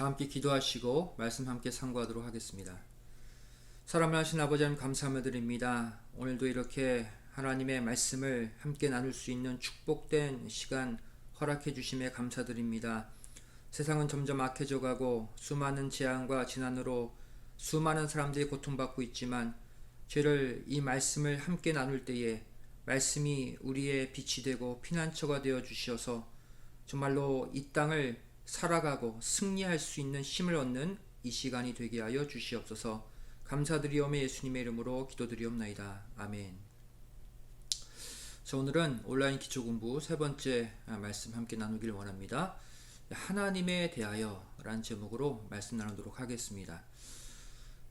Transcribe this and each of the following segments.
다 함께 기도하시고 말씀 함께 상고하도록 하겠습니다. 사랑을 하신 아버지 하나님 감사하며 드립니다. 오늘도 이렇게 하나님의 말씀을 함께 나눌 수 있는 축복된 시간 허락해 주심에 감사드립니다. 세상은 점점 악해져 가고 수많은 재앙과 재난으로 수많은 사람들이 고통받고 있지만 죄를 이 말씀을 함께 나눌 때에 말씀이 우리의 빛이 되고 피난처가 되어 주셔서 정말로 이 땅을 살아가고 승리할 수 있는 힘을 얻는 이 시간이 되게 하여 주시옵소서. 감사드리오며 예수님의 이름으로 기도드리옵나이다. 아멘. 자, 오늘은 온라인 기초공부 세 번째 말씀 함께 나누기를 원합니다. 하나님에 대하여 라는 제목으로 말씀 나누도록 하겠습니다.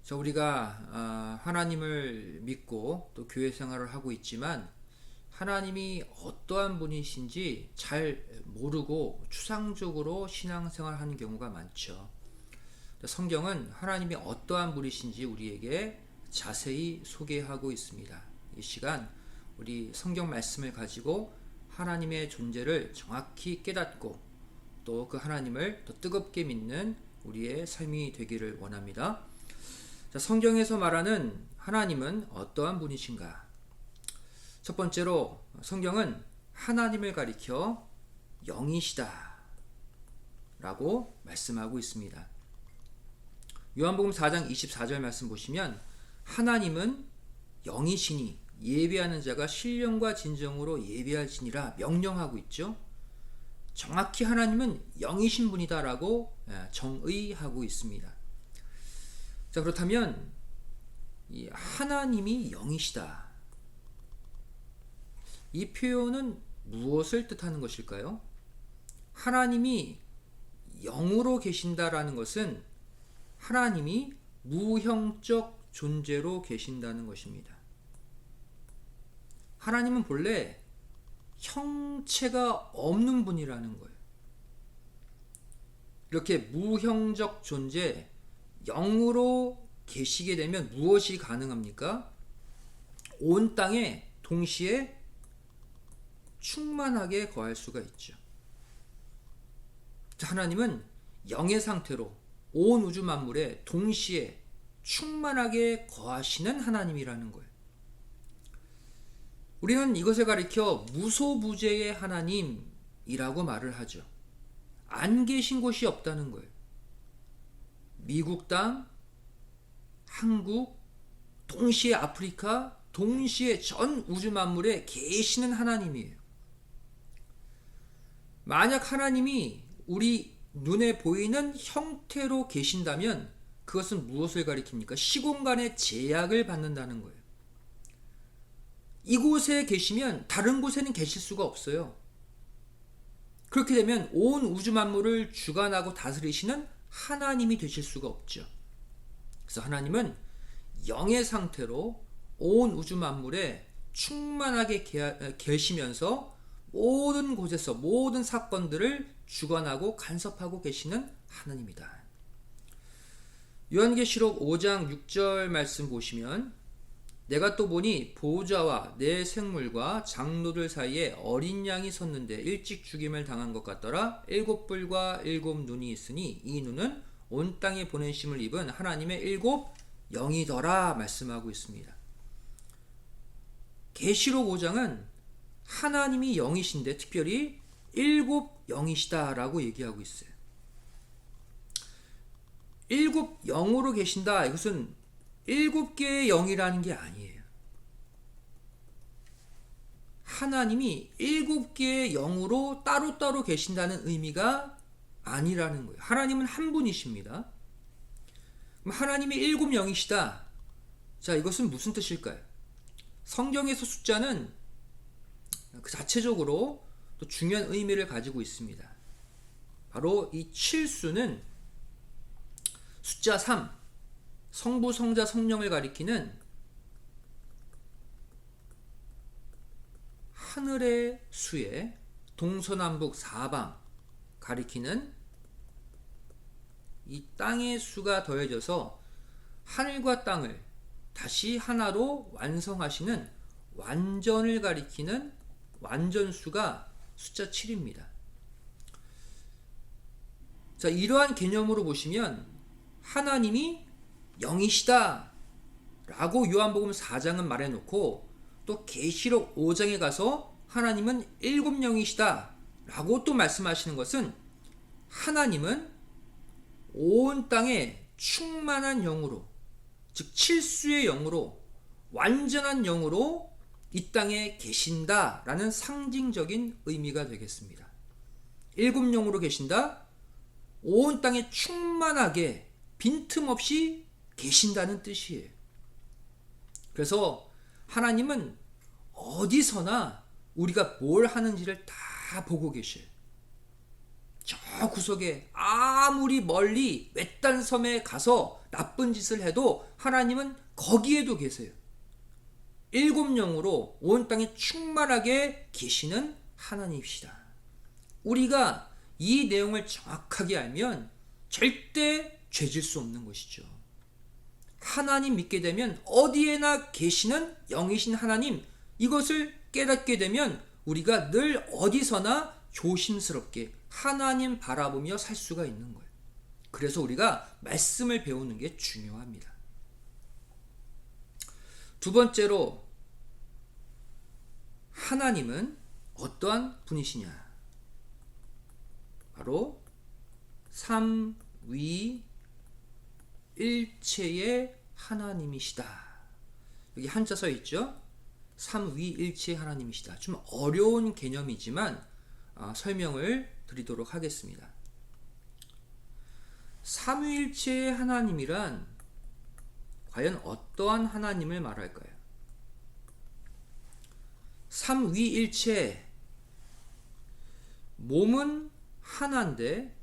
자, 우리가 하나님을 믿고 또 교회 생활을 하고 있지만 하나님이 어떠한 분이신지 잘 모르고 추상적으로 신앙생활을 하는 경우가 많죠. 성경은 하나님이 어떠한 분이신지 우리에게 자세히 소개하고 있습니다. 이 시간 우리 성경 말씀을 가지고 하나님의 존재를 정확히 깨닫고 또 그 하나님을 더 뜨겁게 믿는 우리의 삶이 되기를 원합니다. 자, 성경에서 말하는 하나님은 어떠한 분이신가? 첫 번째로 성경은 하나님을 가리켜 영이시다 라고 말씀하고 있습니다. 요한복음 4장 24절 말씀 보시면 하나님은 영이시니 예배하는 자가 신령과 진정으로 예배할지니라 명령하고 있죠. 정확히 하나님은 영이신 분이다 라고 정의하고 있습니다. 자, 그렇다면 이 하나님이 영이시다, 이 표현은 무엇을 뜻하는 것일까요? 하나님이 영으로 계신다라는 것은 하나님이 무형적 존재로 계신다는 것입니다. 하나님은 본래 형체가 없는 분이라는 거예요. 이렇게 무형적 존재, 영으로 계시게 되면 무엇이 가능합니까? 온 땅에 동시에 충만하게 거할 수가 있죠. 하나님은 영의 상태로 온 우주 만물에 동시에 충만하게 거하시는 하나님이라는 거예요. 우리는 이것을 가리켜 무소부재의 하나님이라고 말을 하죠. 안 계신 곳이 없다는 거예요. 미국 땅, 한국, 동시에 아프리카, 동시에 전 우주 만물에 계시는 하나님이에요. 만약 하나님이 우리 눈에 보이는 형태로 계신다면 그것은 무엇을 가리킵니까? 시공간의 제약을 받는다는 거예요. 이곳에 계시면 다른 곳에는 계실 수가 없어요. 그렇게 되면 온 우주 만물을 주관하고 다스리시는 하나님이 되실 수가 없죠. 그래서 하나님은 영의 상태로 온 우주 만물에 충만하게 계시면서 모든 곳에서 모든 사건들을 주관하고 간섭하고 계시는 하나님이다. 요한계시록 5장 6절 말씀 보시면 내가 또 보니 보호자와 네 생물과 장로들 사이에 어린 양이 섰는데 일찍 죽임을 당한 것 같더라. 7뿔과 7눈이 있으니 이 눈은 온 땅에 보내심을 입은 하나님의 7 영이더라 말씀하고 있습니다. 계시록 5장은 하나님이 영이신데 특별히 7 영이시다라고 얘기하고 있어요. 7 영으로 계신다, 이것은 7개의 영이라는 게 아니에요. 하나님이 7개의 영으로 따로따로 계신다는 의미가 아니라는 거예요. 하나님은 한 분이십니다. 그럼 하나님이 7 영이시다. 자, 이것은 무슨 뜻일까요? 성경에서 숫자는 그 자체적으로 또 중요한 의미를 가지고 있습니다. 바로 이 7수는 숫자 3, 성부, 성자, 성령을 가리키는 하늘의 수에 동서남북 사방 가리키는 이 땅의 수가 더해져서 하늘과 땅을 다시 하나로 완성하시는 완전을 가리키는 완전수가 숫자 7입니다. 자, 이러한 개념으로 보시면 하나님이 영이시다 라고 요한복음 4장은 말해놓고, 또 계시록 5장에 가서 하나님은 일곱 영이시다 라고 또 말씀하시는 것은, 하나님은 온 땅에 충만한 영으로, 즉 칠수의 영으로, 완전한 영으로 이 땅에 계신다 라는 상징적인 의미가 되겠습니다. 일곱 영으로 계신다, 온 땅에 충만하게 빈틈없이 계신다는 뜻이에요. 그래서 하나님은 어디서나 우리가 뭘 하는지를 다 보고 계셔요. 저 구석에 아무리 멀리 외딴 섬에 가서 나쁜 짓을 해도 하나님은 거기에도 계세요. 일곱 영으로 온 땅에 충만하게 계시는 하나님이시다. 우리가 이 내용을 정확하게 알면 절대 죄질 수 없는 것이죠. 하나님 믿게 되면 어디에나 계시는 영이신 하나님, 이것을 깨닫게 되면 우리가 늘 어디서나 조심스럽게 하나님 바라보며 살 수가 있는 거예요. 그래서 우리가 말씀을 배우는 게 중요합니다. 두 번째로, 하나님은 어떠한 분이시냐? 바로 삼위일체의 하나님이시다. 여기 한자 써 있죠? 삼위일체의 하나님이시다. 좀 어려운 개념이지만 설명을 드리도록 하겠습니다. 삼위일체의 하나님이란 과연 어떠한 하나님을 말할까요? 삼위일체, 몸은 하나인데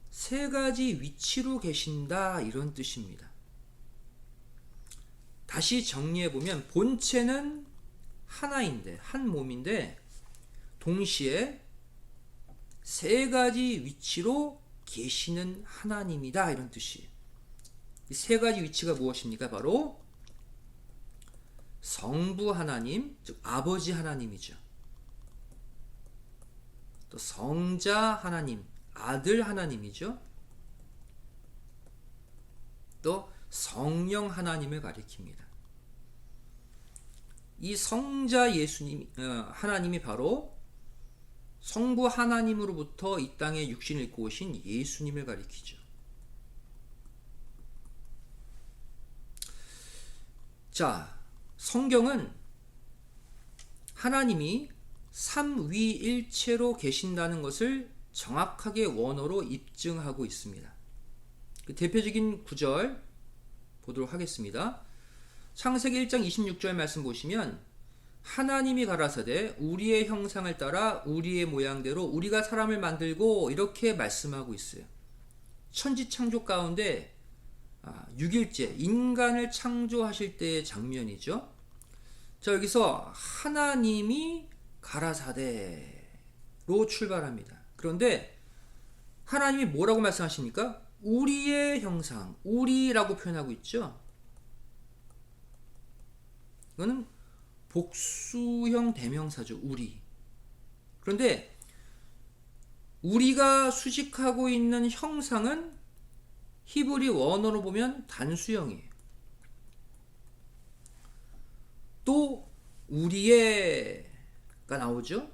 세 가지 위치로 계신다, 이런 뜻입니다. 다시 정리해보면 본체는 하나인데, 한 몸인데 동시에 세 가지 위치로 계시는 하나님이다, 이런 뜻이에요. 이 세 가지 위치가 무엇입니까? 바로 성부 하나님, 즉 아버지 하나님이죠. 또 성자 하나님, 아들 하나님이죠. 또 성령 하나님을 가리킵니다. 이 성자 예수님, 하나님이 바로 성부 하나님으로부터 이 땅에 육신을 입고 오신 예수님을 가리키죠. 자, 성경은 하나님이 삼위일체로 계신다는 것을 정확하게 원어로 입증하고 있습니다. 그 대표적인 구절 보도록 하겠습니다. 창세기 1장 26절 말씀 보시면, 하나님이 가라사대 우리의 형상을 따라 우리의 모양대로 우리가 사람을 만들고, 이렇게 말씀하고 있어요. 천지 창조 가운데 6일째 인간을 창조하실 때의 장면이죠. 자, 여기서 하나님이 가라사대로 출발합니다. 그런데 하나님이 뭐라고 말씀하십니까? 우리의 형상, 우리라고 표현하고 있죠. 이거는 복수형 대명사죠. 우리. 그런데 우리가 수식하고 있는 형상은 히브리 원어로 보면 단수형이에요. 또 우리의가 나오죠.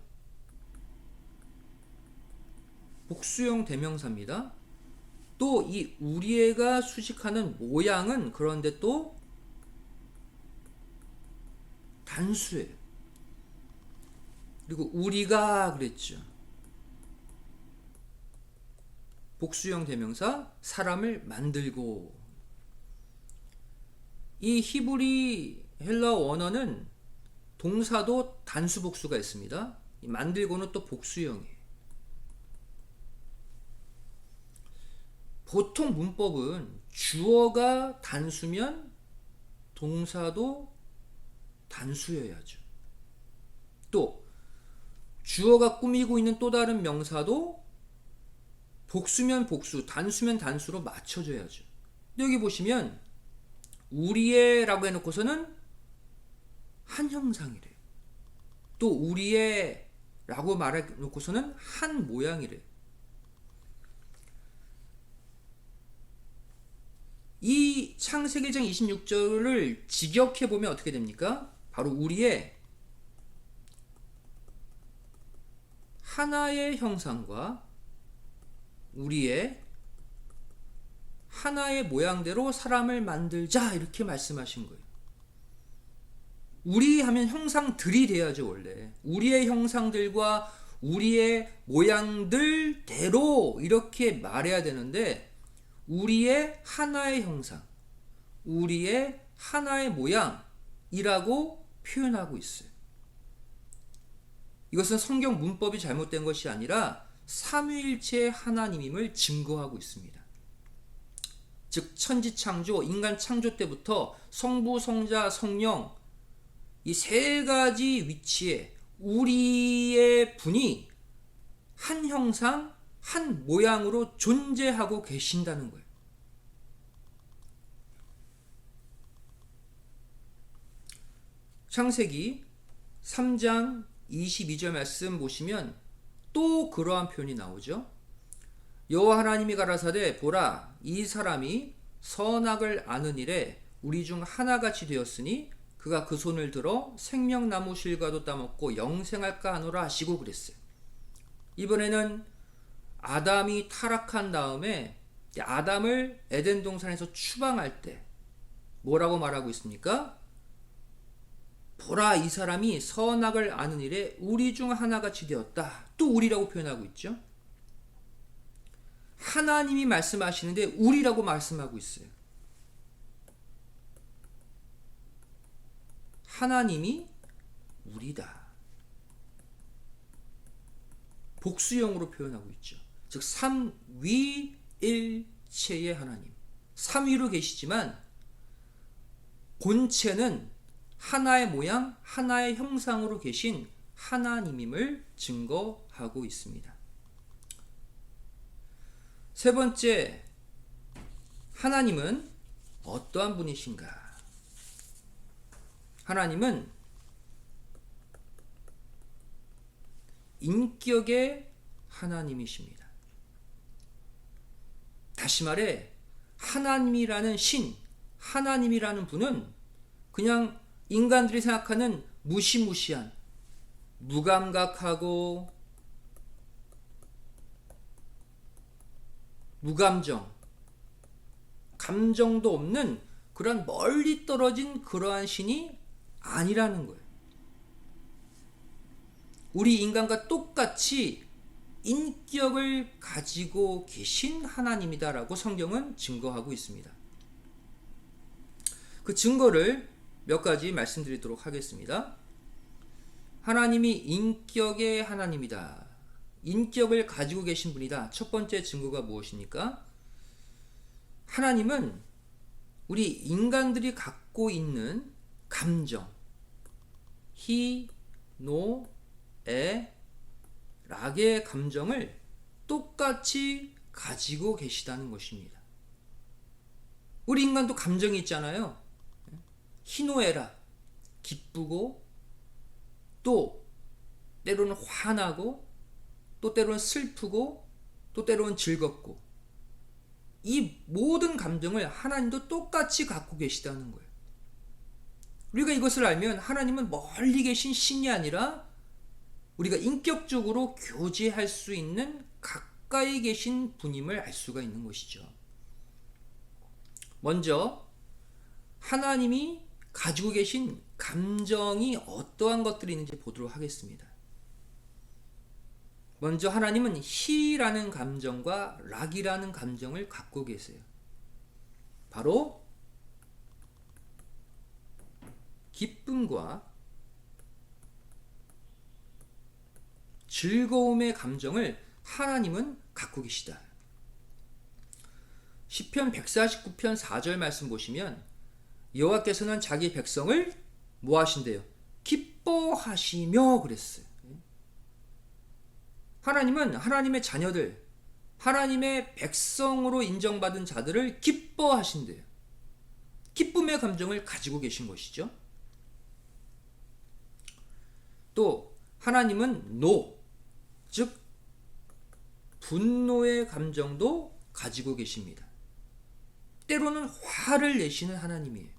복수형 대명사입니다. 또 이 우리의가 수식하는 모양은 그런데 또 단수예요. 그리고 우리가 그랬죠. 복수형 대명사, 사람을 만들고. 이 히브리 헬라 원어는 동사도 단수 복수가 있습니다. 만들고는 또 복수형이에요. 보통 문법은 주어가 단수면 동사도 단수여야죠. 또 주어가 꾸미고 있는 또 다른 명사도 복수면 복수, 단수면 단수로 맞춰줘야죠. 여기 보시면 우리의 라고 해놓고서는 한 형상이래요. 또 우리의 라고 말해놓고서는 한 모양이래요. 이 창세기 1장 26절을 직역해 보면 어떻게 됩니까? 바로 우리의 하나의 형상과 우리의 하나의 모양대로 사람을 만들자, 이렇게 말씀하신 거예요. 우리 하면 형상들이 돼야죠. 원래 우리의 형상들과 우리의 모양들대로 이렇게 말해야 되는데, 우리의 하나의 형상, 우리의 하나의 모양이라고 표현하고 있어요. 이것은 성경 문법이 잘못된 것이 아니라 삼위일체의 하나님임을 증거하고 있습니다. 즉 천지창조, 인간 창조 때부터 성부, 성자, 성령, 이 세 가지 위치에 우리의 분이 한 형상, 한 모양으로 존재하고 계신다는 거예요. 창세기 3장 22절 말씀 보시면 또 그러한 표현이 나오죠. 여호와 하나님이 가라사대 보라, 이 사람이 선악을 아는 일에 우리 중 하나같이 되었으니 그가 그 손을 들어 생명나무 실과도 따먹고 영생할까 하노라 하시고 그랬어요. 이번에는 아담이 타락한 다음에 아담을 에덴 동산에서 추방할 때 뭐라고 말하고 있습니까? 보라, 이 사람이 선악을 아는 일에 우리 중 하나같이 되었다. 또 우리라고 표현하고 있죠. 하나님이 말씀하시는데 우리라고 말씀하고 있어요. 하나님이 우리다. 복수형으로 표현하고 있죠. 즉 삼위일체의 하나님, 삼위로 계시지만 본체는 하나의 모양, 하나의 형상으로 계신 하나님임을 증거하고 있습니다. 세 번째, 하나님은 어떠한 분이신가? 하나님은 인격의 하나님이십니다. 다시 말해 하나님이라는 신, 하나님이라는 분은 그냥 인간들이 생각하는 무시무시한, 무감각하고 무감정, 감정도 없는 그런 멀리 떨어진 그러한 신이 아니라는 거예요. 우리 인간과 똑같이 인격을 가지고 계신 하나님이다라고 성경은 증거하고 있습니다. 그 증거를 몇 가지 말씀드리도록 하겠습니다. 하나님이 인격의 하나님이다. 인격을 가지고 계신 분이다. 첫 번째 증거가 무엇입니까? 하나님은 우리 인간들이 갖고 있는 감정, 희, 노, 에, 락의 감정을 똑같이 가지고 계시다는 것입니다. 우리 인간도 감정이 있잖아요. 희노애락, 기쁘고 또 때로는 화나고 또 때로는 슬프고 또 때로는 즐겁고, 이 모든 감정을 하나님도 똑같이 갖고 계시다는 거예요. 우리가 이것을 알면 하나님은 멀리 계신 신이 아니라 우리가 인격적으로 교제할 수 있는 가까이 계신 분임을 알 수가 있는 것이죠. 먼저 하나님이 가지고 계신 감정이 어떠한 것들이 있는지 보도록 하겠습니다. 먼저 하나님은 희라는 감정과 락이라는 감정을 갖고 계세요. 바로 기쁨과 즐거움의 감정을 하나님은 갖고 계시다. 시편 149편 4절 말씀 보시면 여호와께서는 자기 백성을 뭐 하신대요? 기뻐하시며 그랬어요. 하나님은 하나님의 자녀들, 하나님의 백성으로 인정받은 자들을 기뻐하신대요. 기쁨의 감정을 가지고 계신 것이죠. 또 하나님은 노, 즉 분노의 감정도 가지고 계십니다. 때로는 화를 내시는 하나님이에요.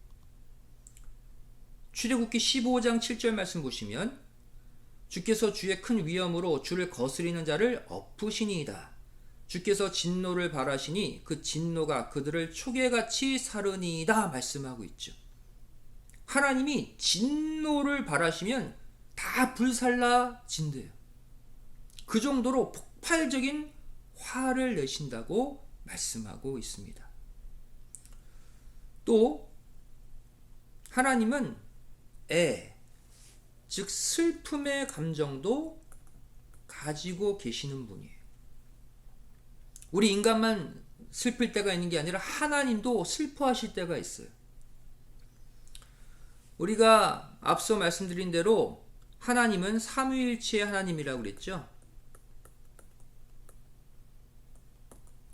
출애굽기 15장 7절 말씀 보시면 주께서 주의 큰 위엄으로 주를 거스리는 자를 엎으시니이다. 주께서 진노를 발하시니 그 진노가 그들을 초계같이 사르니이다 말씀하고 있죠. 하나님이 진노를 발하시면 다 불살라진대요. 그 정도로 폭발적인 화를 내신다고 말씀하고 있습니다. 또 하나님은 즉 슬픔의 감정도 가지고 계시는 분이에요. 우리 인간만 슬플 때가 있는 게 아니라 하나님도 슬퍼하실 때가 있어요. 우리가 앞서 말씀드린 대로 하나님은 삼위일체의 하나님이라고 그랬죠.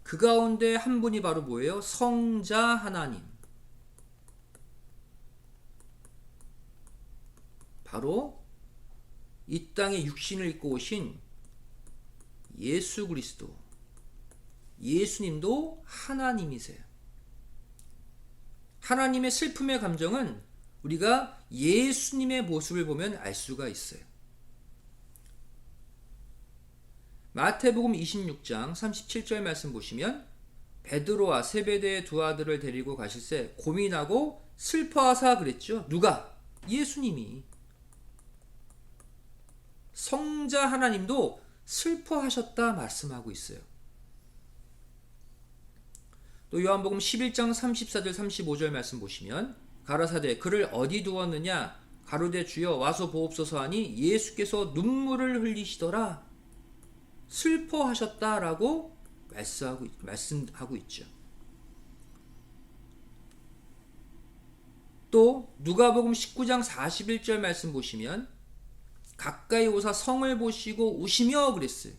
그 가운데 한 분이 바로 뭐예요? 성자 하나님. 바로 이 땅에 육신을 입고 오신 예수 그리스도. 예수님도 하나님이세요. 하나님의 슬픔의 감정은 우리가 예수님의 모습을 보면 알 수가 있어요. 마태복음 26장 37절 말씀 보시면 베드로와 세베대의 두 아들을 데리고 가실새 고민하고 슬퍼하사 그랬죠. 누가? 예수님이. 성자 하나님도 슬퍼하셨다 말씀하고 있어요. 또 요한복음 11장 34절 35절 말씀 보시면 가라사대 그를 어디 두었느냐 가로되 주여 와서 보옵소서 하니 예수께서 눈물을 흘리시더라. 슬퍼하셨다라고 말씀하고 있죠. 또 누가복음 19장 41절 말씀 보시면 가까이 오사 성을 보시고 우시며 그랬어요.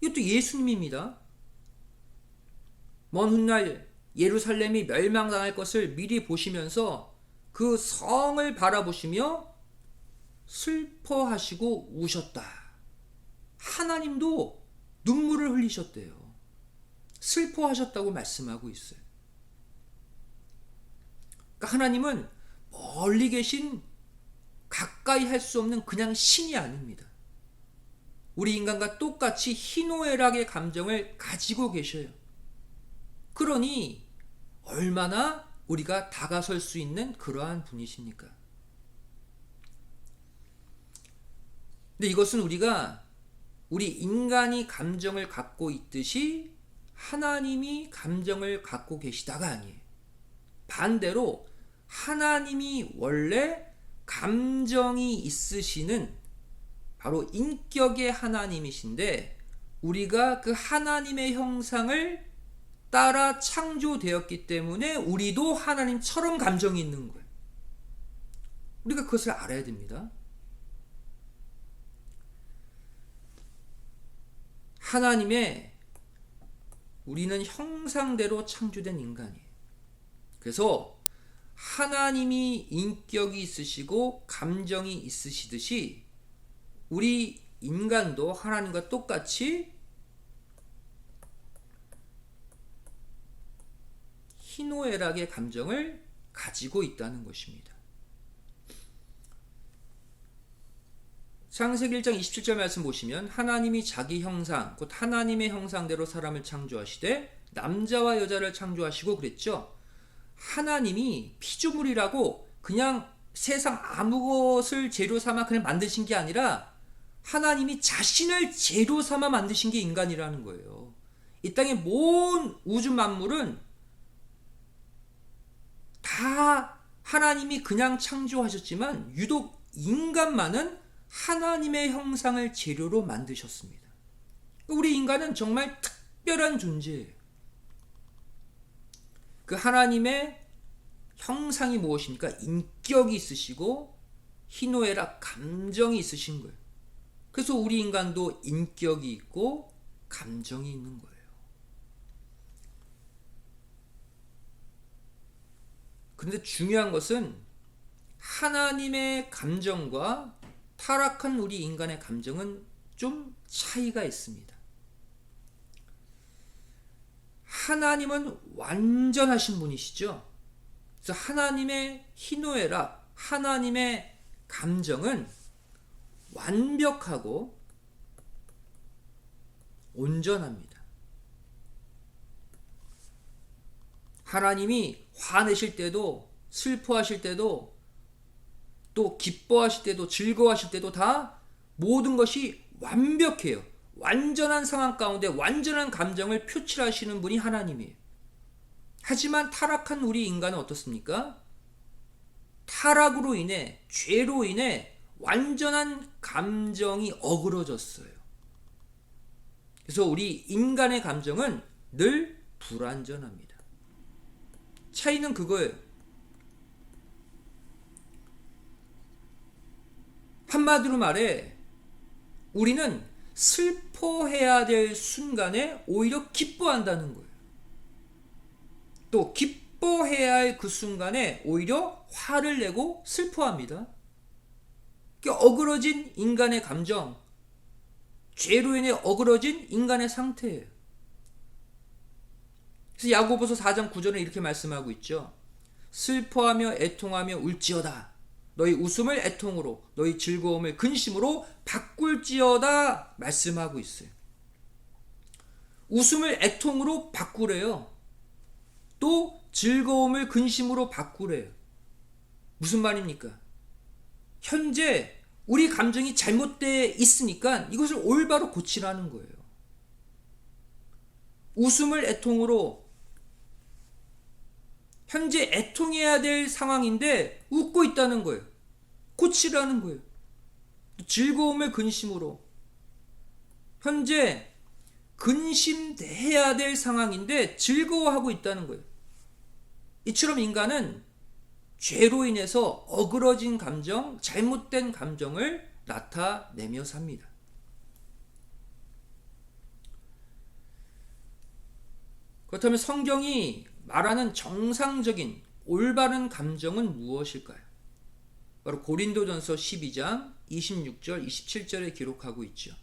이것도 예수님입니다. 먼 훗날 예루살렘이 멸망당할 것을 미리 보시면서 그 성을 바라보시며 슬퍼하시고 우셨다. 하나님도 눈물을 흘리셨대요. 슬퍼하셨다고 말씀하고 있어요. 그러니까 하나님은 멀리 계신 가까이 할 수 없는 그냥 신이 아닙니다. 우리 인간과 똑같이 희노애락의 감정을 가지고 계셔요. 그러니 얼마나 우리가 다가설 수 있는 그러한 분이십니까? 근데 이것은 우리 인간이 감정을 갖고 있듯이 하나님이 감정을 갖고 계시다가 아니에요. 반대로 하나님이 원래 감정이 있으시는 바로 인격의 하나님이신데 우리가 그 하나님의 형상을 따라 창조되었기 때문에 우리도 하나님처럼 감정이 있는 거예요. 우리가 그것을 알아야 됩니다. 하나님의 우리는 형상대로 창조된 인간이에요. 그래서 하나님이 인격이 있으시고 감정이 있으시듯이 우리 인간도 하나님과 똑같이 희노애락의 감정을 가지고 있다는 것입니다. 창세기 1장 27절 말씀 보시면 하나님이 자기 형상 곧 하나님의 형상대로 사람을 창조하시되 남자와 여자를 창조하시고 그랬죠. 하나님이 피조물이라고 그냥 세상 아무 것을 재료 삼아 그냥 만드신 게 아니라 하나님이 자신을 재료 삼아 만드신 게 인간이라는 거예요. 이 땅의 모든 우주 만물은 다 하나님이 그냥 창조하셨지만 유독 인간만은 하나님의 형상을 재료로 만드셨습니다. 우리 인간은 정말 특별한 존재예요. 그 하나님의 형상이 무엇입니까? 인격이 있으시고 희노애락 감정이 있으신 거예요. 그래서 우리 인간도 인격이 있고 감정이 있는 거예요. 그런데 중요한 것은 하나님의 감정과 타락한 우리 인간의 감정은 좀 차이가 있습니다. 하나님은 완전하신 분이시죠. 그래서 하나님의 희노애락, 하나님의 감정은 완벽하고 온전합니다. 하나님이 화내실 때도, 슬퍼하실 때도, 또 기뻐하실 때도, 즐거워하실 때도 다 모든 것이 완벽해요. 완전한 상황 가운데 완전한 감정을 표출하시는 분이 하나님이에요. 하지만 타락한 우리 인간은 어떻습니까? 타락으로 인해, 죄로 인해 완전한 감정이 어그러졌어요. 그래서 우리 인간의 감정은 늘 불완전합니다. 차이는 그거예요. 한마디로 말해 우리는 슬퍼해야 될 순간에 오히려 기뻐한다는 거예요. 또 기뻐해야 할 그 순간에 오히려 화를 내고 슬퍼합니다. 어그러진 인간의 감정, 죄로 인해 어그러진 인간의 상태예요. 그래서 야고보서 4장 9절에 이렇게 말씀하고 있죠. 슬퍼하며 애통하며 울지어다. 너희 웃음을 애통으로, 너희 즐거움을 근심으로 바꿀지어다 말씀하고 있어요. 웃음을 애통으로 바꾸래요. 또 즐거움을 근심으로 바꾸래요. 무슨 말입니까? 현재 우리 감정이 잘못되어 있으니까 이것을 올바로 고치라는 거예요. 웃음을 애통으로, 현재 애통해야 될 상황인데 웃고 있다는 거예요. 고치라는 거예요. 즐거움을 근심으로, 현재 근심해야 될 상황인데 즐거워하고 있다는 거예요. 이처럼 인간은 죄로 인해서 어그러진 감정, 잘못된 감정을 나타내며 삽니다. 그렇다면 성경이 말하는 정상적인 올바른 감정은 무엇일까요? 바로 고린도전서 12장 26절 27절에 기록하고 있죠.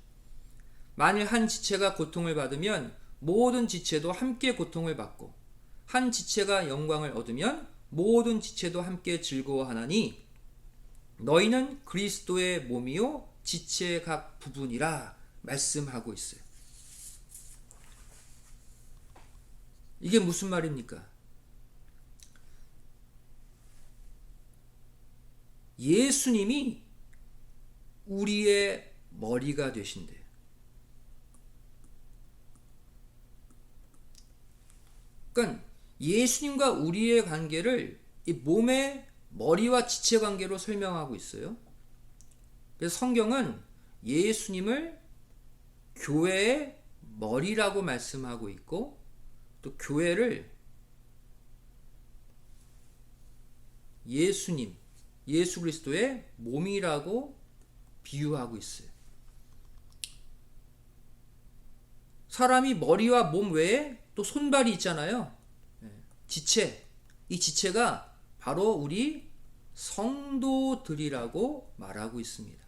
만일 한 지체가 고통을 받으면 모든 지체도 함께 고통을 받고, 한 지체가 영광을 얻으면 모든 지체도 함께 즐거워하나니 너희는 그리스도의 몸이요 지체의 각 부분이라 말씀하고 있어요. 이게 무슨 말입니까? 예수님이 우리의 머리가 되신대요. 그러니까 예수님과 우리의 관계를 이 몸의 머리와 지체 관계로 설명하고 있어요. 그래서 성경은 예수님을 교회의 머리라고 말씀하고 있고, 또 교회를 예수님, 예수 그리스도의 몸이라고 비유하고 있어요. 사람이 머리와 몸 외에 또 손발이 있잖아요. 지체. 이 지체가 바로 우리 성도들이라고 말하고 있습니다.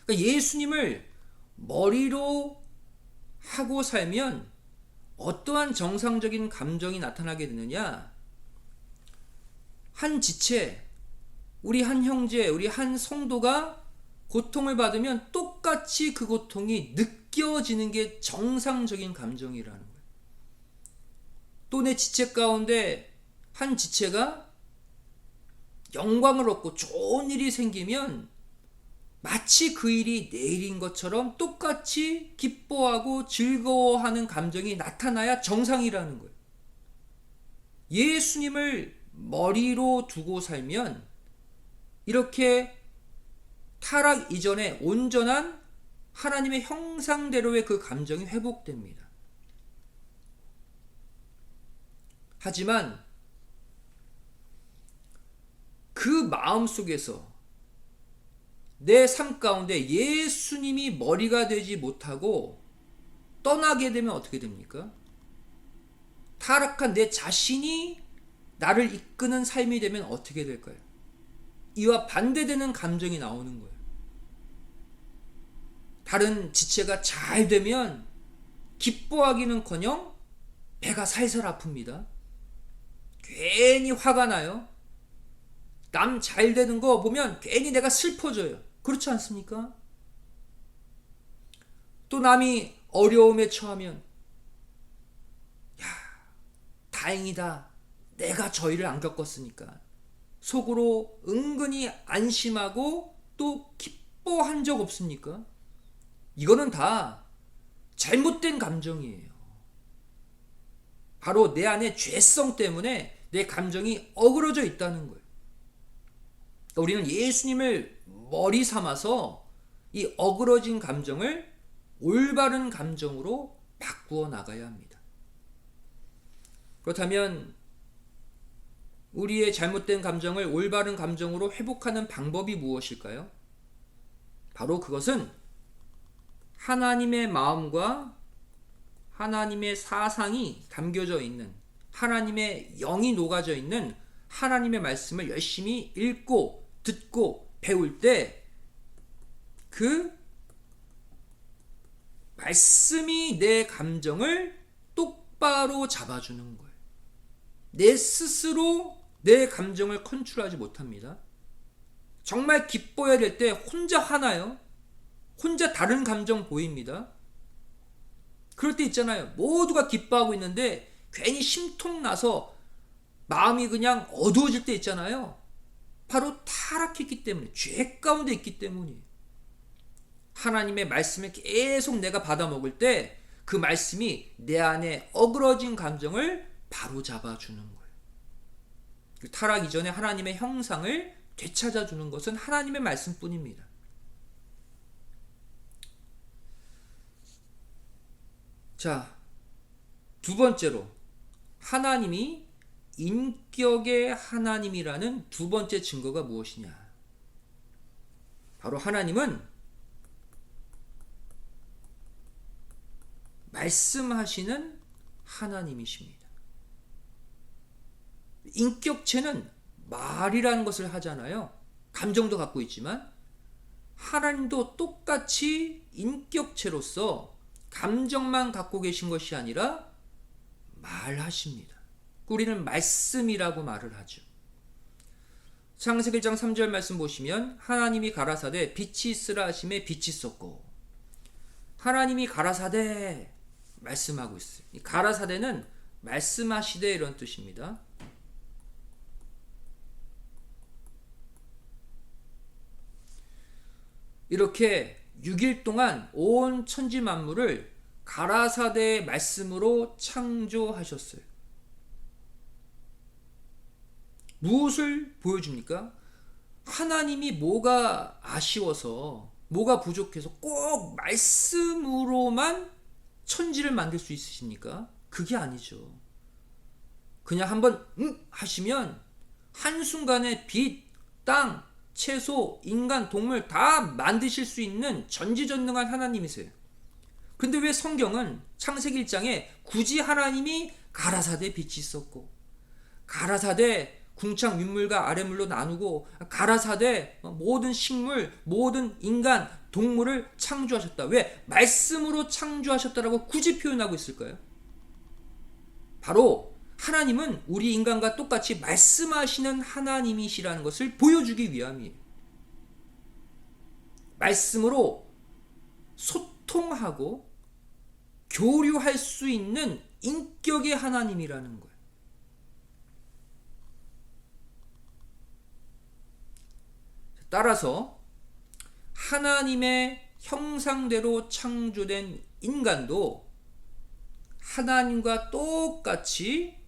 그러니까 예수님을 머리로 하고 살면 어떠한 정상적인 감정이 나타나게 되느냐? 한 지체, 우리 한 형제, 우리 한 성도가 고통을 받으면 똑같이 그 고통이 느껴지는 게 정상적인 감정이라는 거예요. 또 내 지체 가운데 한 지체가 영광을 얻고 좋은 일이 생기면 마치 그 일이 내 일인 것처럼 똑같이 기뻐하고 즐거워하는 감정이 나타나야 정상이라는 거예요. 예수님을 머리로 두고 살면 이렇게 타락 이전에 온전한 하나님의 형상대로의 그 감정이 회복됩니다. 하지만 그 마음 속에서 내 삶 가운데 예수님이 머리가 되지 못하고 떠나게 되면 어떻게 됩니까? 타락한 내 자신이 나를 이끄는 삶이 되면 어떻게 될까요? 이와 반대되는 감정이 나오는 거예요. 다른 지체가 잘 되면 기뻐하기는커녕 배가 살살 아픕니다. 괜히 화가 나요. 남 잘 되는 거 보면 괜히 내가 슬퍼져요. 그렇지 않습니까? 또 남이 어려움에 처하면 야, 다행이다. 내가 저 일을 안 겪었으니까. 속으로 은근히 안심하고 또 기뻐한 적 없습니까? 이거는 다 잘못된 감정이에요. 바로 내 안에 죄성 때문에 내 감정이 어그러져 있다는 거예요. 그러니까 우리는 예수님을 머리 삼아서 이 어그러진 감정을 올바른 감정으로 바꾸어 나가야 합니다. 그렇다면 우리의 잘못된 감정을 올바른 감정으로 회복하는 방법이 무엇일까요? 바로 그것은 하나님의 마음과 하나님의 사상이 담겨져 있는, 하나님의 영이 녹아져 있는 하나님의 말씀을 열심히 읽고 듣고 배울 때 그 말씀이 내 감정을 똑바로 잡아주는 거예요. 내 스스로 내 감정을 컨트롤하지 못합니다. 정말 기뻐야 될 때 혼자 화나요. 혼자 다른 감정 보입니다. 그럴 때 있잖아요. 모두가 기뻐하고 있는데 괜히 심통나서 마음이 그냥 어두워질 때 있잖아요. 바로 타락했기 때문에, 죄 가운데 있기 때문이에요. 하나님의 말씀을 계속 내가 받아 먹을 때 그 말씀이 내 안에 어그러진 감정을 바로 잡아주는 거예요. 타락 이전에 하나님의 형상을 되찾아주는 것은 하나님의 말씀뿐입니다. 자, 두 번째로 하나님이 인격의 하나님이라는 두 번째 증거가 무엇이냐? 바로 하나님은 말씀하시는 하나님이십니다. 인격체는 말이라는 것을 하잖아요. 감정도 갖고 있지만 하나님도 똑같이 인격체로서 감정만 갖고 계신 것이 아니라 말하십니다. 우리는 말씀이라고 말을 하죠. 창세기 1장 3절 말씀 보시면 하나님이 가라사대 빛이 있으라 하심에 빛이 있었고, 하나님이 가라사대 말씀하고 있어요. 이 가라사대는 말씀하시되 이런 뜻입니다. 이렇게 6일 동안 온 천지 만물을 가라사대의 말씀으로 창조하셨어요. 무엇을 보여줍니까? 하나님이 뭐가 아쉬워서, 뭐가 부족해서 꼭 말씀으로만 천지를 만들 수 있으십니까? 그게 아니죠. 그냥 한번 하시면 한순간에 빛, 땅, 채소, 인간, 동물 다 만드실 수 있는 전지전능한 하나님이세요. 근데 왜 성경은 창세기 1장에 굳이 하나님이 가라사대 빛이 있었고, 가라사대 궁창 윗물과 아랫물로 나누고, 가라사대 모든 식물, 모든 인간, 동물을 창조하셨다. 왜? 말씀으로 창조하셨다라고 굳이 표현하고 있을까요? 바로 하나님은 우리 인간과 똑같이 말씀하시는 하나님이시라는 것을 보여주기 위함이에요. 말씀으로 소통하고 교류할 수 있는 인격의 하나님이라는 거예요. 따라서 하나님의 형상대로 창조된 인간도 하나님과 똑같이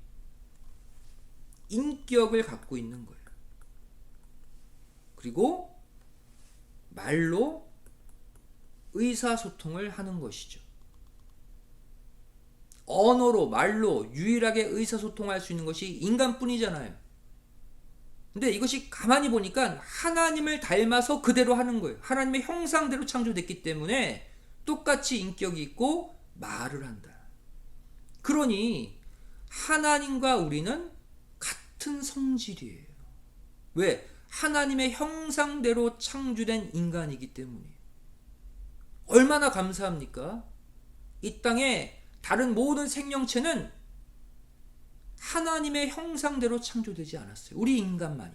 인격을 갖고 있는 거예요. 그리고 말로 의사소통을 하는 것이죠. 언어로, 말로 유일하게 의사소통할 수 있는 것이 인간뿐이잖아요. 근데 이것이 가만히 보니까 하나님을 닮아서 그대로 하는 거예요. 하나님의 형상대로 창조됐기 때문에 똑같이 인격이 있고 말을 한다. 그러니 하나님과 우리는 같은 성질이에요. 왜? 하나님의 형상대로 창조된 인간이기 때문이에요. 얼마나 감사합니까? 이 땅에 다른 모든 생명체는 하나님의 형상대로 창조되지 않았어요. 우리 인간만이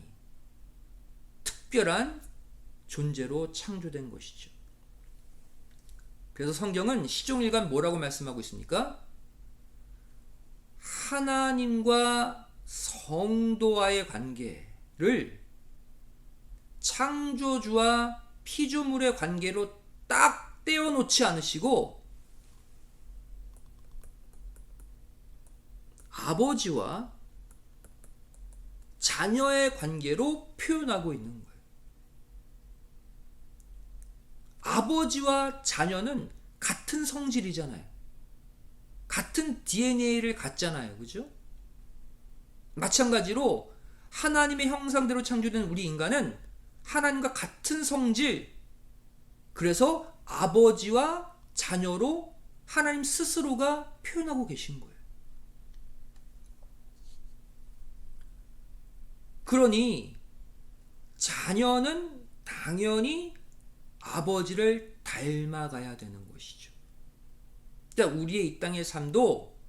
특별한 존재로 창조된 것이죠. 그래서 성경은 시종일관 뭐라고 말씀하고 있습니까? 하나님과 성도와의 관계를 창조주와 피조물의 관계로 딱 떼어놓지 않으시고 아버지와 자녀의 관계로 표현하고 있는 거예요. 아버지와 자녀는 같은 성질이잖아요. 같은 DNA를 갖잖아요. 그죠? 마찬가지로 하나님의 형상대로 창조된 우리 인간은 하나님과 같은 성질, 그래서 아버지와 자녀로 하나님 스스로가 표현하고 계신 거예요. 그러니 자녀는 당연히 아버지를 닮아가야 되는 것이죠. 그러니까 우리의 이 땅의 삶도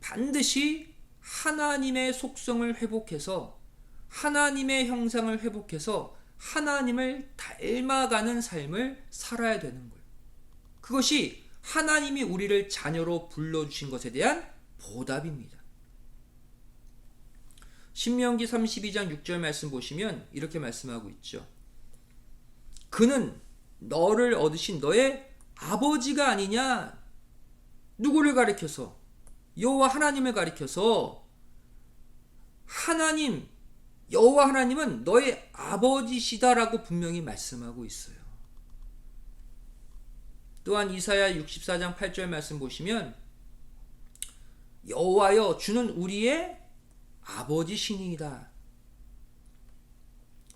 반드시 하나님의 속성을 회복해서 하나님의 형상을 회복해서 하나님을 닮아가는 삶을 살아야 되는 거예요. 그것이 하나님이 우리를 자녀로 불러주신 것에 대한 보답입니다. 신명기 32장 6절 말씀 보시면 이렇게 말씀하고 있죠. 그는 너를 얻으신 너의 아버지가 아니냐? 누구를 가리켜서? 여호와 하나님을 가리켜서 하나님, 여호와 하나님은 너의 아버지시다라고 분명히 말씀하고 있어요. 또한 이사야 64장 8절 말씀 보시면 여호와여 주는 우리의 아버지시니이다.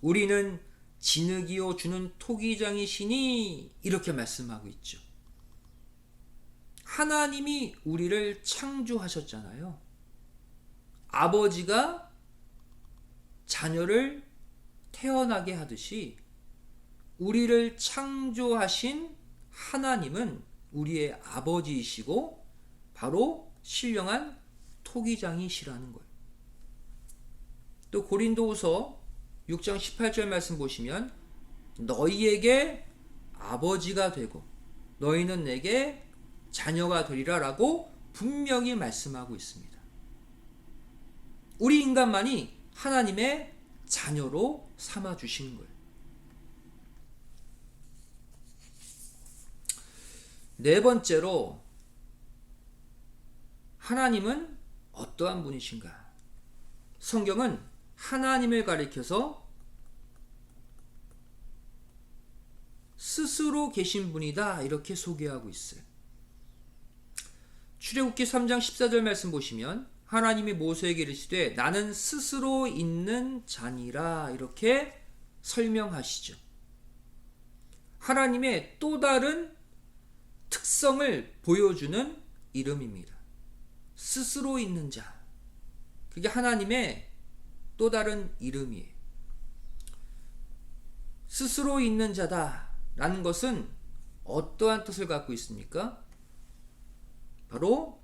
우리는 진흙이요 주는 토기장이시니 이렇게 말씀하고 있죠. 하나님이 우리를 창조하셨잖아요. 아버지가 자녀를 태어나게 하듯이 우리를 창조하신 하나님은 우리의 아버지이시고 바로 신령한 토기장이시라는 거예요. 또 고린도후서 6장 18절 말씀 보시면 너희에게 아버지가 되고 너희는 내게 자녀가 되리라 라고 분명히 말씀하고 있습니다. 우리 인간만이 하나님의 자녀로 삼아 주시는 거예요. 네 번째로 하나님은 어떠한 분이신가? 성경은 하나님을 가리켜서 스스로 계신 분이다 이렇게 소개하고 있어요. 출애굽기 3장 14절 말씀 보시면 하나님이 모세에게 이르시되 나는 스스로 있는 자니라 이렇게 설명하시죠. 하나님의 또 다른 특성을 보여주는 이름입니다. 스스로 있는 자. 그게 하나님의 또 다른 이름이에요. 스스로 있는 자다 라는 것은 어떠한 뜻을 갖고 있습니까? 바로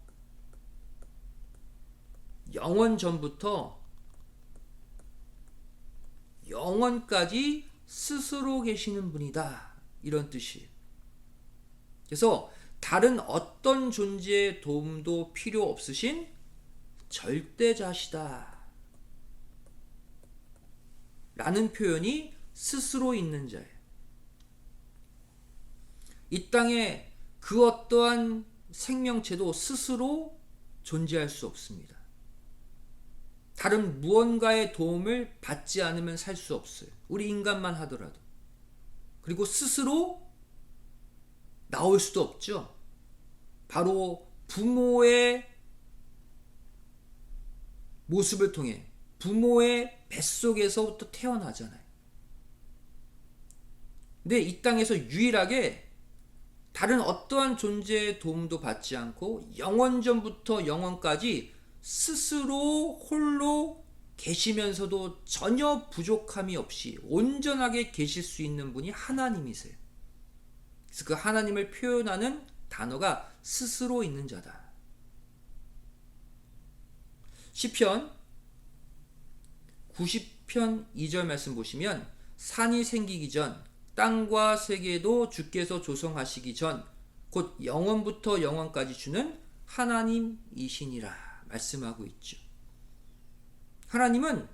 영원 전부터 영원까지 스스로 계시는 분이다 이런 뜻이에요. 그래서 다른 어떤 존재의 도움도 필요 없으신 절대자시다 라는 표현이 스스로 있는 자예요. 이 땅에 그 어떠한 생명체도 스스로 존재할 수 없습니다. 다른 무언가의 도움을 받지 않으면 살 수 없어요. 우리 인간만 하더라도. 그리고 스스로 나올 수도 없죠. 바로 부모의 모습을 통해 부모의 뱃속에서부터 태어나잖아요. 근데 이 땅에서 유일하게 다른 어떠한 존재의 도움도 받지 않고 영원전부터 영원까지 스스로 홀로 계시면서도 전혀 부족함이 없이 온전하게 계실 수 있는 분이 하나님이세요. 그래서 그 하나님을 표현하는 단어가 스스로 있는 자다. 시편 90편 2절 말씀 보시면 산이 생기기 전 땅과 세계도 주께서 조성하시기 전 곧 영원부터 영원까지 주는 하나님이시니라 말씀하고 있죠. 하나님은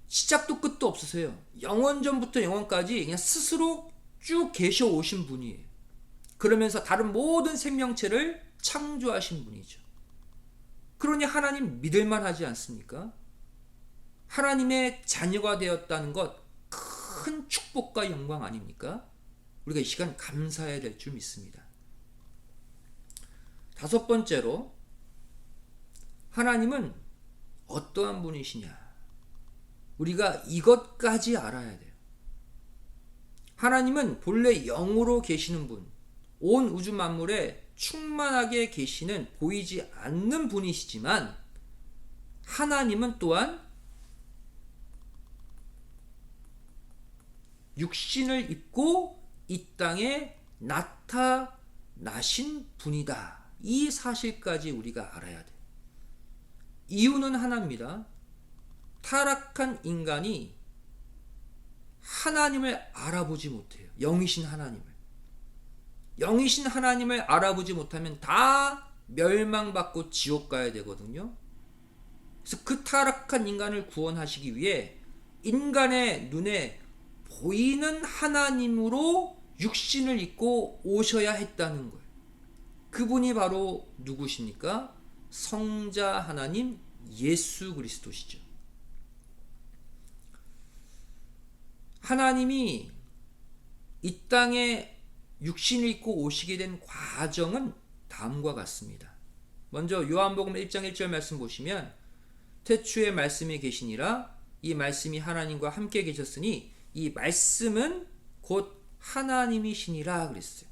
시작도 끝도 없으세요. 영원전부터 영원까지 그냥 스스로 쭉 계셔 오신 분이에요. 그러면서 다른 모든 생명체를 창조하신 분이죠. 그러니 하나님 믿을만 하지 않습니까? 하나님의 자녀가 되었다는 것 큰 축복과 영광 아닙니까? 우리가 이 시간 감사해야 될 줄 믿습니다. 다섯 번째로, 하나님은 어떠한 분이시냐? 우리가 이것까지 알아야 돼요. 하나님은 본래 영으로 계시는 분, 온 우주 만물에 충만하게 계시는 보이지 않는 분이시지만 하나님은 또한 육신을 입고 이 땅에 나타나신 분이다. 이 사실까지 우리가 알아야 돼요. 이유는 하나입니다. 타락한 인간이 하나님을 알아보지 못해요. 영이신 하나님을. 영이신 하나님을 알아보지 못하면 다 멸망받고 지옥 가야 되거든요. 그래서 그 타락한 인간을 구원하시기 위해 인간의 눈에 보이는 하나님으로 육신을 입고 오셔야 했다는 거예요. 그분이 바로 누구십니까? 성자 하나님 예수 그리스도시죠. 하나님이 이 땅에 육신을 입고 오시게 된 과정은 다음과 같습니다. 먼저 요한복음 1장 1절 말씀 보시면 태초에 말씀이 계시니라 이 말씀이 하나님과 함께 계셨으니 이 말씀은 곧 하나님이시니라 그랬어요.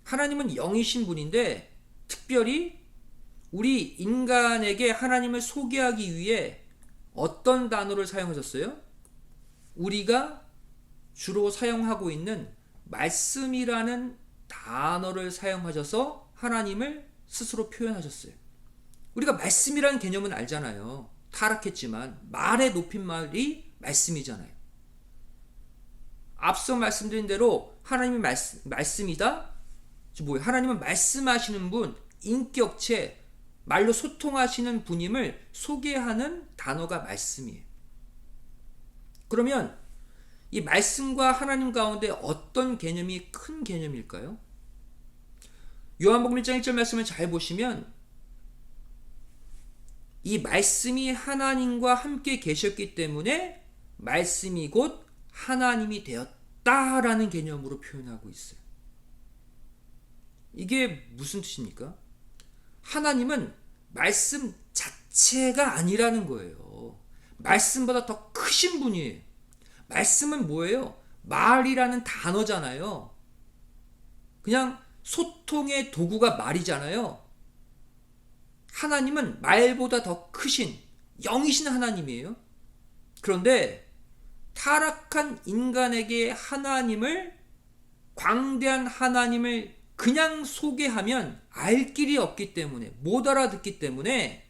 하나님은 영이신 분인데 특별히 우리 인간에게 하나님을 소개하기 위해 어떤 단어를 사용하셨어요? 우리가 주로 사용하고 있는 말씀이라는 단어를 사용하셔서 하나님을 스스로 표현하셨어요. 우리가 말씀이라는 개념은 알잖아요. 타락했지만 말의 높임말이 말씀이잖아요. 앞서 말씀드린 대로 하나님이 말씀이다? 뭐예요? 하나님은 말씀하시는 분, 인격체, 말로 소통하시는 분임을 소개하는 단어가 말씀이에요. 그러면 이 말씀과 하나님 가운데 어떤 개념이 큰 개념일까요? 요한복음 1장 1절 말씀을 잘 보시면 이 말씀이 하나님과 함께 계셨기 때문에 말씀이 곧 하나님이 되었다라는 개념으로 표현하고 있어요. 이게 무슨 뜻입니까? 하나님은 말씀 자체가 아니라는 거예요. 말씀보다 더 크신 분이에요. 말씀은 뭐예요? 말이라는 단어잖아요. 그냥 소통의 도구가 말이잖아요. 하나님은 말보다 더 크신 영이신 하나님이에요. 그런데 타락한 인간에게 하나님을, 광대한 하나님을 그냥 소개하면 알 길이 없기 때문에, 못 알아듣기 때문에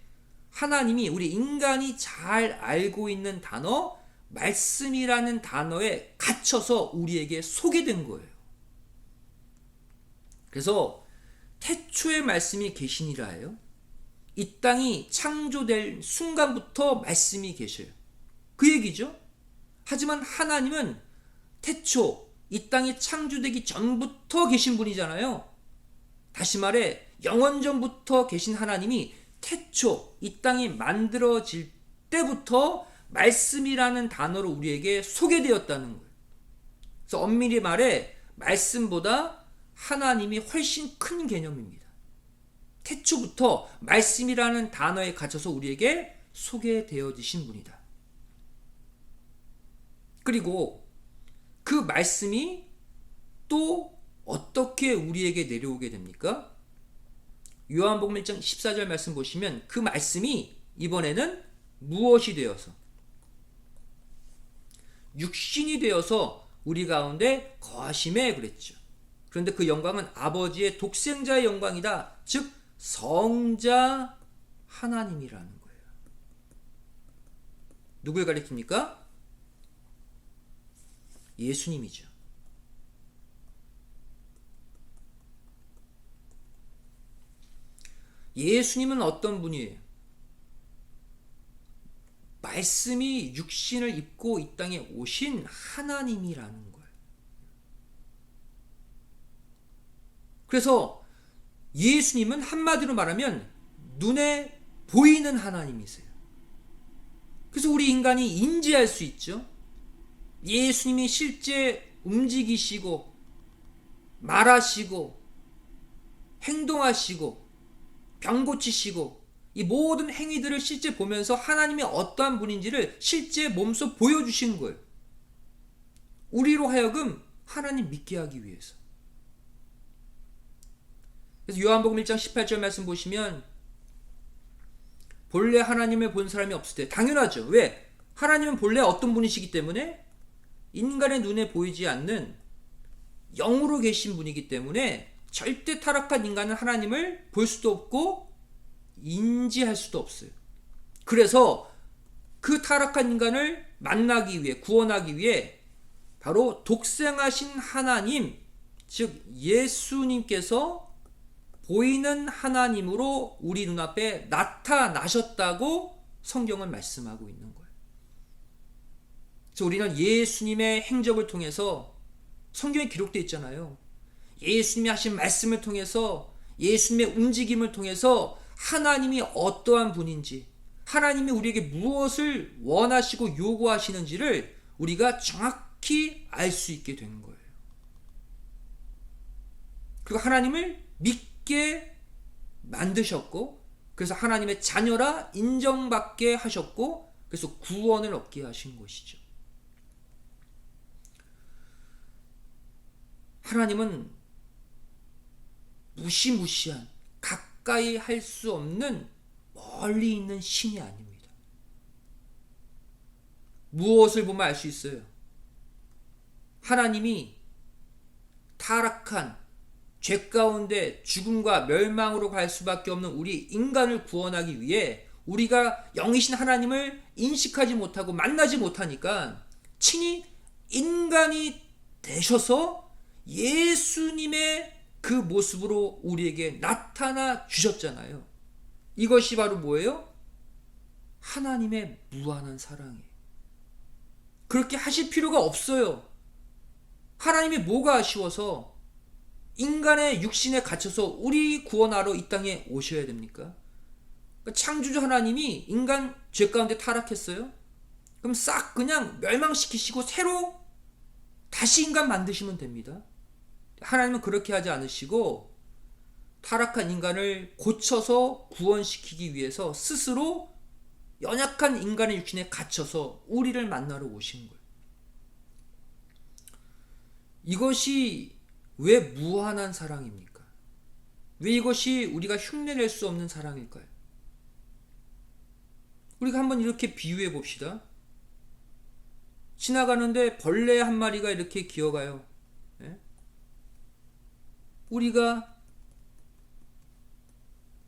하나님이 우리 인간이 잘 알고 있는 단어 말씀이라는 단어에 갇혀서 우리에게 소개된 거예요. 그래서 태초에 말씀이 계시니라예요. 이 땅이 창조될 순간부터 말씀이 계셔요. 그 얘기죠. 하지만 하나님은 태초 이 땅이 창조되기 전부터 계신 분이잖아요. 다시 말해 영원전부터 계신 하나님이 태초 이 땅이 만들어질 때부터 말씀이라는 단어로 우리에게 소개되었다는 거예요. 그래서 엄밀히 말해 말씀보다 하나님이 훨씬 큰 개념입니다. 태초부터 말씀이라는 단어에 갇혀서 우리에게 소개되어지신 분이다. 그리고 그 말씀이 또 어떻게 우리에게 내려오게 됩니까? 요한복음 1장 14절 말씀 보시면 그 말씀이 이번에는 무엇이 되어서? 육신이 되어서 우리 가운데 거하심에 그랬죠. 그런데 그 영광은 아버지의 독생자의 영광이다. 즉 성자 하나님이라는 거예요. 누굴 가리킵니까? 예수님이죠. 예수님은 어떤 분이에요? 말씀이 육신을 입고 이 땅에 오신 하나님이라는 거예요. 그래서 예수님은 한마디로 말하면 눈에 보이는 하나님이세요. 그래서 우리 인간이 인지할 수 있죠. 예수님이 실제 움직이시고 말하시고 행동하시고 병 고치시고 이 모든 행위들을 실제 보면서 하나님이 어떠한 분인지를 실제 몸소 보여주신 거예요. 우리로 하여금 하나님 믿게 하기 위해서. 그래서 요한복음 1장 18절 말씀 보시면 본래 하나님을 본 사람이 없을 때, 당연하죠. 왜? 하나님은 본래 어떤 분이시기 때문에 인간의 눈에 보이지 않는 영으로 계신 분이기 때문에 절대 타락한 인간은 하나님을 볼 수도 없고 인지할 수도 없어요. 그래서 그 타락한 인간을 만나기 위해, 구원하기 위해 바로 독생하신 하나님, 즉 예수님께서 보이는 하나님으로 우리 눈앞에 나타나셨다고 성경은 말씀하고 있는 거예요. 그래서 우리는 예수님의 행적을 통해서, 성경에 기록되어 있잖아요. 예수님이 하신 말씀을 통해서, 예수님의 움직임을 통해서 하나님이 어떠한 분인지, 하나님이 우리에게 무엇을 원하시고 요구하시는지를 우리가 정확히 알 수 있게 된 거예요. 그리고 하나님을 믿게 만드셨고, 그래서 하나님의 자녀라 인정받게 하셨고, 그래서 구원을 얻게 하신 것이죠. 하나님은 무시무시한, 가까이 할 수 없는 멀리 있는 신이 아닙니다. 무엇을 보면 알 수 있어요? 하나님이 타락한 죄 가운데 죽음과 멸망으로 갈 수밖에 없는 우리 인간을 구원하기 위해 우리가 영이신 하나님을 인식하지 못하고 만나지 못하니까 친히 인간이 되셔서 예수님의 그 모습으로 우리에게 나타나 주셨잖아요. 이것이 바로 뭐예요? 하나님의 무한한 사랑이에요. 그렇게 하실 필요가 없어요. 하나님이 뭐가 아쉬워서 인간의 육신에 갇혀서 우리 구원하러 이 땅에 오셔야 됩니까? 그러니까 창조주 하나님이 인간 죄 가운데 타락했어요? 그럼 싹 그냥 멸망시키시고 새로 다시 인간 만드시면 됩니다. 하나님은 그렇게 하지 않으시고 타락한 인간을 고쳐서 구원시키기 위해서 스스로 연약한 인간의 육신에 갇혀서 우리를 만나러 오신 거예요. 이것이 왜 무한한 사랑입니까? 왜 이것이 우리가 흉내낼 수 없는 사랑일까요? 우리가 한번 이렇게 비유해 봅시다. 지나가는데 벌레 한 마리가 이렇게 기어가요. 예? 우리가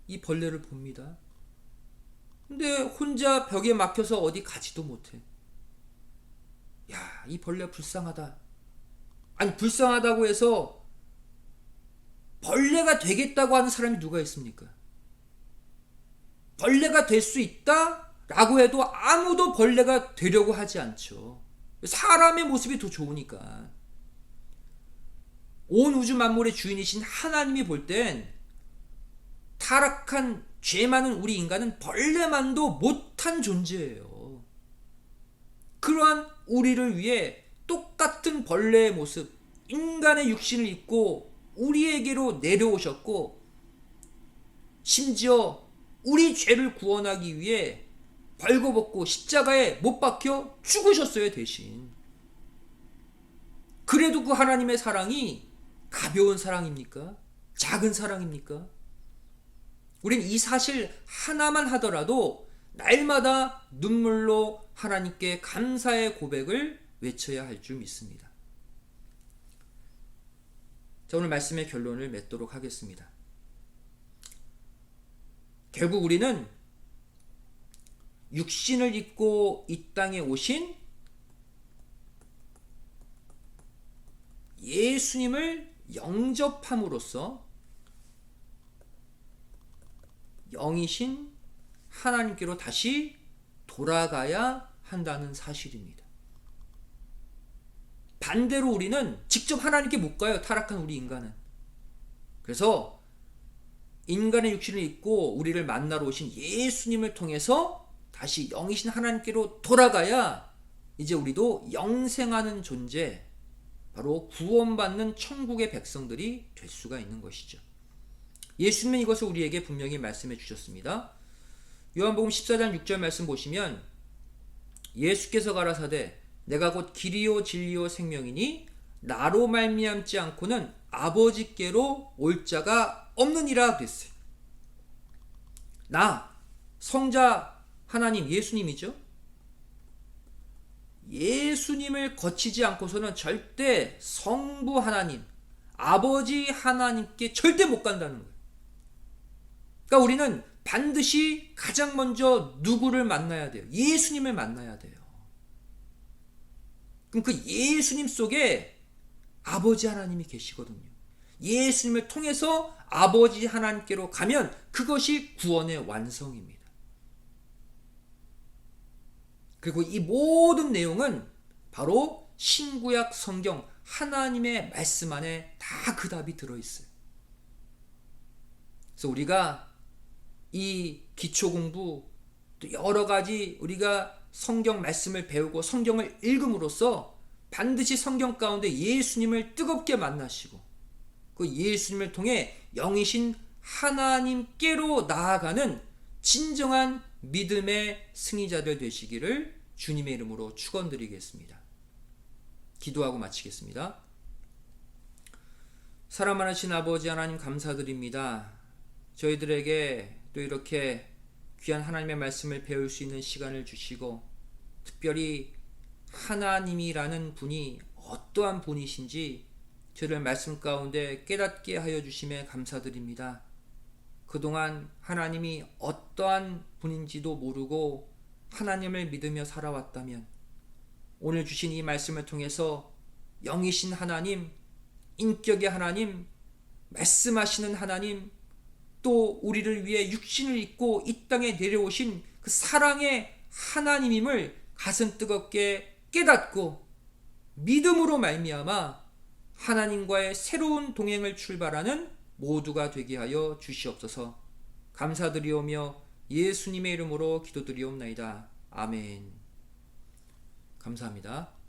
이 벌레를 봅니다. 근데 혼자 벽에 막혀서 어디 가지도 못해. 야, 이 벌레 불쌍하다. 아니, 불쌍하다고 해서 벌레가 되겠다고 하는 사람이 누가 있습니까? 벌레가 될 수 있다? 라고 해도 아무도 벌레가 되려고 하지 않죠. 사람의 모습이 더 좋으니까. 온 우주 만물의 주인이신 하나님이 볼 땐 타락한 죄 많은 우리 인간은 벌레만도 못한 존재예요. 그러한 우리를 위해 똑같은 벌레의 모습, 인간의 육신을 입고 우리에게로 내려오셨고, 심지어 우리 죄를 구원하기 위해 벌거벗고 십자가에 못 박혀 죽으셨어요, 대신. 그래도 그 하나님의 사랑이 가벼운 사랑입니까? 작은 사랑입니까? 우린 이 사실 하나만 하더라도 날마다 눈물로 하나님께 감사의 고백을 외쳐야 할 줄 믿습니다. 자, 오늘 말씀의 결론을 맺도록 하겠습니다. 결국 우리는 육신을 입고 이 땅에 오신 예수님을 영접함으로써 영이신 하나님께로 다시 돌아가야 한다는 사실입니다. 반대로 우리는 직접 하나님께 못 가요. 타락한 우리 인간은. 그래서 인간의 육신을 입고 우리를 만나러 오신 예수님을 통해서 다시 영이신 하나님께로 돌아가야 이제 우리도 영생하는 존재, 바로 구원받는 천국의 백성들이 될 수가 있는 것이죠. 예수님은 이것을 우리에게 분명히 말씀해 주셨습니다. 요한복음 14장 6절 말씀 보시면 예수께서 가라사대 내가 곧 길이요 진리요 생명이니 나로 말미암지 않고는 아버지께로 올 자가 없느니라 그랬어요. 나, 성자 하나님 예수님이죠. 예수님을 거치지 않고서는 절대 성부 하나님, 아버지 하나님께 절대 못 간다는 거예요. 그러니까 우리는 반드시 가장 먼저 누구를 만나야 돼요? 예수님을 만나야 돼요. 그럼 그 예수님 속에 아버지 하나님이 계시거든요. 예수님을 통해서 아버지 하나님께로 가면 그것이 구원의 완성입니다. 그리고 이 모든 내용은 바로 신구약 성경 하나님의 말씀 안에 다 그 답이 들어있어요. 그래서 우리가 이 기초 공부 또 여러 가지 우리가 성경 말씀을 배우고 성경을 읽음으로써 반드시 성경 가운데 예수님을 뜨겁게 만나시고 그 예수님을 통해 영이신 하나님께로 나아가는 진정한 믿음의 승리자들 되시기를 주님의 이름으로 축원드리겠습니다. 기도하고 마치겠습니다. 사랑 많으신 아버지 하나님 감사드립니다. 저희들에게 또 이렇게 귀한 하나님의 말씀을 배울 수 있는 시간을 주시고 특별히 하나님이라는 분이 어떠한 분이신지 저를 말씀 가운데 깨닫게 하여 주심에 감사드립니다. 그동안 하나님이 어떠한 분인지도 모르고 하나님을 믿으며 살아왔다면 오늘 주신 이 말씀을 통해서 영이신 하나님, 인격의 하나님, 말씀하시는 하나님, 또 우리를 위해 육신을 입고 이 땅에 내려오신 그 사랑의 하나님임을 가슴 뜨겁게 깨닫고 믿음으로 말미암아 하나님과의 새로운 동행을 출발하는 모두가 되게 하여 주시옵소서. 감사드리오며 예수님의 이름으로 기도드리옵나이다. 아멘. 감사합니다.